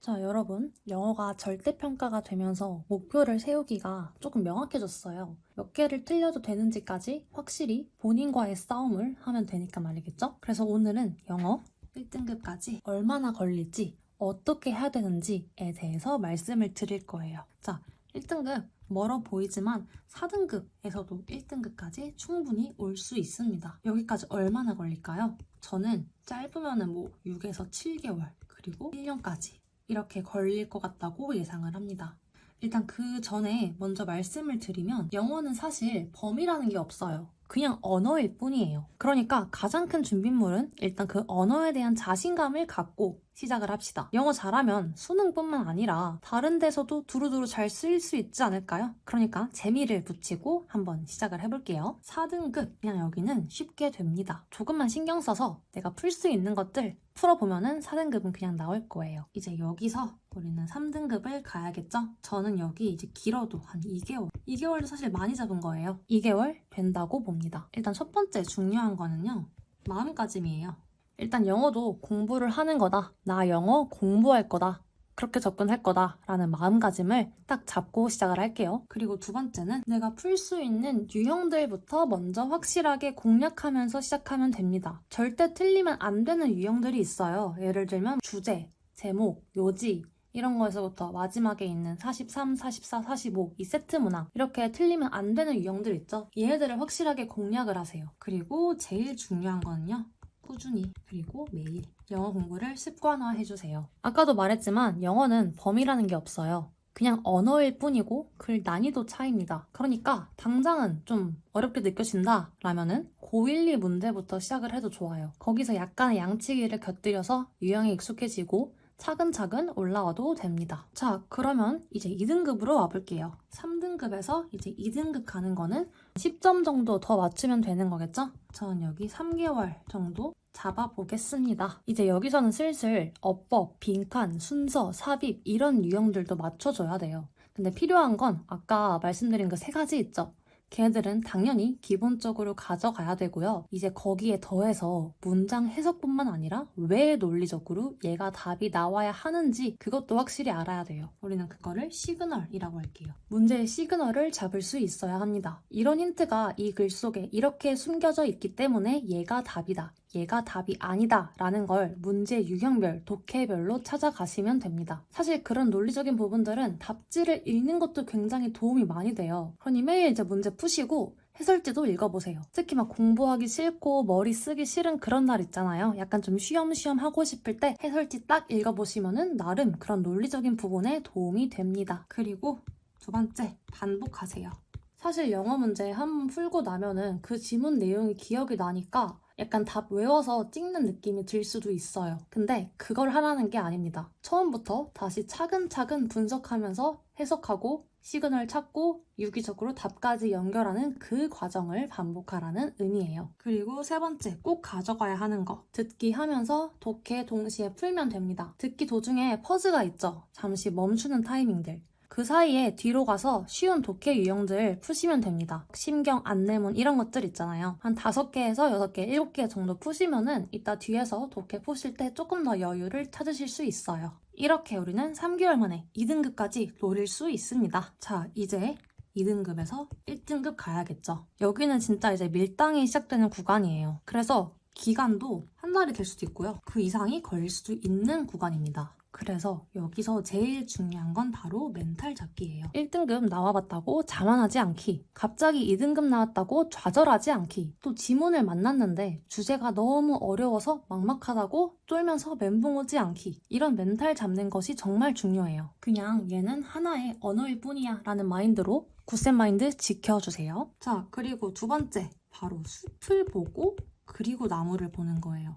자, 여러분, 영어가 절대평가가 되면서 목표를 세우기가 조금 명확해졌어요. 몇 개를 틀려도 되는지까지 확실히 본인과의 싸움을 하면 되니까 말이겠죠? 그래서 오늘은 영어 1등급까지 얼마나 걸릴지, 어떻게 해야 되는지에 대해서 말씀을 드릴 거예요. 자, 1등급 멀어 보이지만 4등급에서도 1등급까지 충분히 올 수 있습니다. 여기까지 얼마나 걸릴까요? 저는 짧으면은 6에서 7개월, 그리고 1년까지 이렇게 걸릴 것 같다고 예상을 합니다. 일단 그 전에 먼저 말씀을 드리면 영어는 사실 범위라는 게 없어요. 그냥 언어일 뿐이에요. 그러니까 가장 큰 준비물은 일단 그 언어에 대한 자신감을 갖고 시작을 합시다. 영어 잘하면 수능뿐만 아니라 다른 데서도 두루두루 잘 쓸 수 있지 않을까요? 그러니까 재미를 붙이고 한번 시작을 해볼게요. 4등급, 그냥 여기는 쉽게 됩니다. 조금만 신경 써서 내가 풀 수 있는 것들 풀어보면은 4등급은 그냥 나올 거예요. 이제 여기서 우리는 3등급을 가야겠죠? 저는 여기 이제 길어도 한 2개월. 2개월도 사실 많이 잡은 거예요. 2개월 된다고 봅니다. 일단 첫 번째 중요한 거는요. 마음가짐이에요. 일단 영어도 공부를 하는 거다. 나 영어 공부할 거다. 그렇게 접근할 거다 라는 마음가짐을 딱 잡고 시작을 할게요. 그리고 두 번째는 내가 풀 수 있는 유형들부터 먼저 확실하게 공략하면서 시작하면 됩니다. 절대 틀리면 안 되는 유형들이 있어요. 예를 들면 주제, 제목, 요지 이런 거에서부터 마지막에 있는 43, 44, 45 이 세트 문항 이렇게 틀리면 안 되는 유형들 있죠. 얘네들을 확실하게 공략을 하세요. 그리고 제일 중요한 거는요. 꾸준히 그리고 매일 영어 공부를 습관화해주세요. 아까도 말했지만 영어는 범위라는 게 없어요. 그냥 언어일 뿐이고 글 난이도 차이입니다. 그러니까 당장은 좀 어렵게 느껴진다 라면은 고1, 2 문제부터 시작을 해도 좋아요. 거기서 약간의 양치기를 곁들여서 유형에 익숙해지고 차근차근 올라와도 됩니다. 자, 그러면 이제 2등급으로 와볼게요. 3등급에서 이제 2등급 가는 거는 10점 정도 더 맞추면 되는 거겠죠? 전 여기 3개월 정도 잡아보겠습니다. 이제 여기서는 슬슬 어법, 빈칸, 순서, 삽입 이런 유형들도 맞춰줘야 돼요. 근데 필요한 건 아까 말씀드린 그 3가지 있죠? 걔네들은 당연히 기본적으로 가져가야 되고요. 이제 거기에 더해서 문장 해석뿐만 아니라 왜 논리적으로 얘가 답이 나와야 하는지 그것도 확실히 알아야 돼요. 우리는 그거를 시그널이라고 할게요. 문제의 시그널을 잡을 수 있어야 합니다. 이런 힌트가 이 글 속에 이렇게 숨겨져 있기 때문에 얘가 답이다. 얘가 답이 아니다 라는 걸 문제 유형별, 독해별로 찾아가시면 됩니다. 사실 그런 논리적인 부분들은 답지를 읽는 것도 굉장히 도움이 많이 돼요. 그러니 매일 이제 문제 푸시고 해설지도 읽어보세요. 특히 막 공부하기 싫고 머리 쓰기 싫은 그런 날 있잖아요. 약간 좀 쉬엄쉬엄 하고 싶을 때 해설지 딱 읽어보시면은 나름 그런 논리적인 부분에 도움이 됩니다. 그리고 두 번째, 반복하세요. 사실 영어 문제 한번 풀고 나면은 그 지문 내용이 기억이 나니까 약간 답 외워서 찍는 느낌이 들 수도 있어요. 근데 그걸 하라는 게 아닙니다. 처음부터 다시 차근차근 분석하면서 해석하고 시그널 찾고 유기적으로 답까지 연결하는 그 과정을 반복하라는 의미예요. 그리고 세 번째, 꼭 가져가야 하는 거. 듣기 하면서 독해 동시에 풀면 됩니다. 듣기 도중에 퍼즈가 있죠. 잠시 멈추는 타이밍들. 그 사이에 뒤로 가서 쉬운 독해 유형들 푸시면 됩니다. 심경, 안내문 이런 것들 있잖아요. 한 5개에서 6개, 7개 정도 푸시면은 이따 뒤에서 독해 푸실 때 조금 더 여유를 찾으실 수 있어요. 이렇게 우리는 3개월 만에 2등급까지 노릴 수 있습니다. 자, 이제 2등급에서 1등급 가야겠죠. 여기는 진짜 이제 밀당이 시작되는 구간이에요. 그래서 기간도 한 달이 될 수도 있고요. 그 이상이 걸릴 수도 있는 구간입니다. 그래서 여기서 제일 중요한 건 바로 멘탈 잡기예요. 1등급 나와봤다고 자만하지 않기, 갑자기 2등급 나왔다고 좌절하지 않기, 또 지문을 만났는데 주제가 너무 어려워서 막막하다고 쫄면서 멘붕 오지 않기, 이런 멘탈 잡는 것이 정말 중요해요. 그냥 얘는 하나의 언어일 뿐이야 라는 마인드로 굿센 마인드 지켜주세요. 자, 그리고 두 번째, 바로 숲을 보고 그리고 나무를 보는 거예요.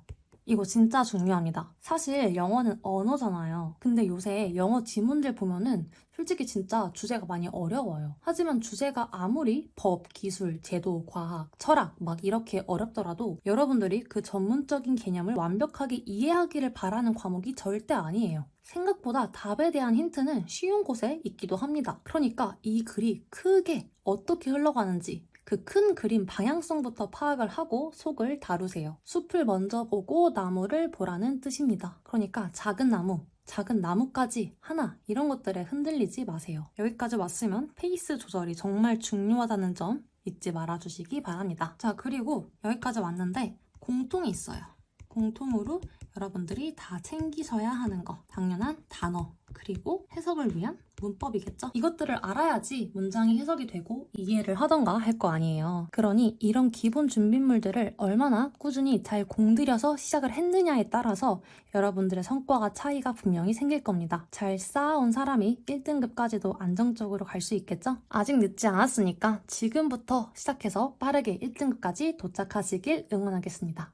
이거 진짜 중요합니다. 사실 영어는 언어잖아요. 근데 요새 영어 지문들 보면은 솔직히 진짜 주제가 많이 어려워요. 하지만 주제가 아무리 법, 기술, 제도, 과학, 철학 막 이렇게 어렵더라도 여러분들이 그 전문적인 개념을 완벽하게 이해하기를 바라는 과목이 절대 아니에요. 생각보다 답에 대한 힌트는 쉬운 곳에 있기도 합니다. 그러니까 이 글이 크게 어떻게 흘러가는지 그 큰 그림 방향성부터 파악을 하고 속을 다루세요. 숲을 먼저 보고 나무를 보라는 뜻입니다. 그러니까 작은 나무, 작은 나뭇가지 하나 이런 것들에 흔들리지 마세요. 여기까지 왔으면 페이스 조절이 정말 중요하다는 점 잊지 말아주시기 바랍니다. 자, 그리고 여기까지 왔는데 공통이 있어요. 공통으로 여러분들이 다 챙기셔야 하는 거, 당연한 단어 그리고 해석을 위한 문법이겠죠? 이것들을 알아야지 문장이 해석이 되고 이해를 하던가 할 거 아니에요. 그러니 이런 기본 준비물들을 얼마나 꾸준히 잘 공들여서 시작을 했느냐에 따라서 여러분들의 성과가 차이가 분명히 생길 겁니다. 잘 쌓아온 사람이 1등급까지도 안정적으로 갈 수 있겠죠? 아직 늦지 않았으니까 지금부터 시작해서 빠르게 1등급까지 도착하시길 응원하겠습니다.